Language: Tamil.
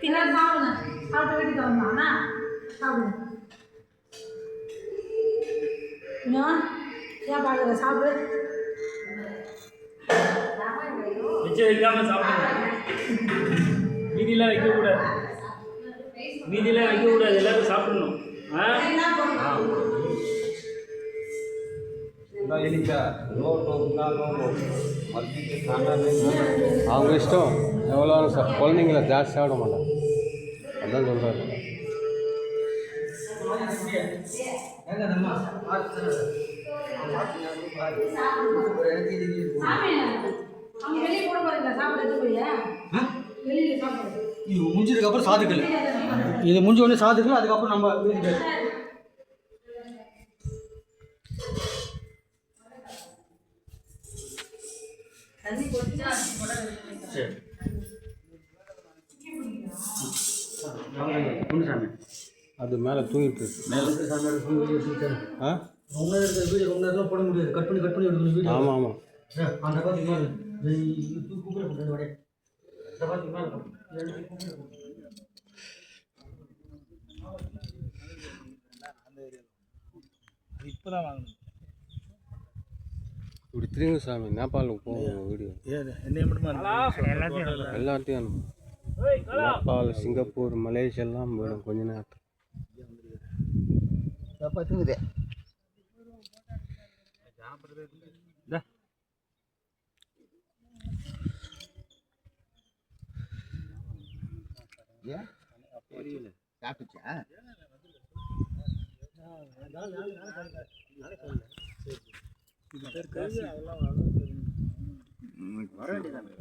பின்னாடி சாப்பிடுங்க. சாப்பிட்டு வீட்டுக்கு வந்தானா சாப்பிடுங்க. இன்னும் ஏன் பார்க்குற சாப்பிடு. மிச்சம் வைக்காம சாப்பிடுங்க. மீதியெல்லாம் வைக்கக்கூடாது. மீதியெல்லாம் வைக்கக்கூடாது. எல்லாரும் சாப்பிடணும். அவங்க இஷ்டம் எவ்வளோ குழந்தைங்கள ஜாஸ்தி சாப்பிட மாட்டாங்க. அதான் சொல்கிறாரு. இது முடிஞ்சதுக்கப்புறம் சாதுக்கல், இது முடிஞ்ச உடனே சாதுக்கல், அதுக்கப்புறம் நம்ம வீட்டுக்கு அது மேலே தூங்கிட்டு இருக்கு. ஆ ரொம்ப நேரம் வீடியோ ரொம்ப நேரம் போட முடியாது. கட் பண்ணி எடுக்கணும் வீடியோ. ஆமாம் ஆமாம். அந்த பார்த்து கூப்பிட வடை இந்த பார்த்து இப்போதான் வாங்கணும். இப்படி திரும்ப சாமி நேபாளுக்கு போகும் வீடியோ. என்ன எல்லாத்தையும் அனுப்பும். நேபாள், சிங்கப்பூர், மலேசியெல்லாம் போயிடும் கொஞ்ச நேரத்தில். தூங்குதே தெரியல சாப்பிடுச்சா வர வேண்டியதானே.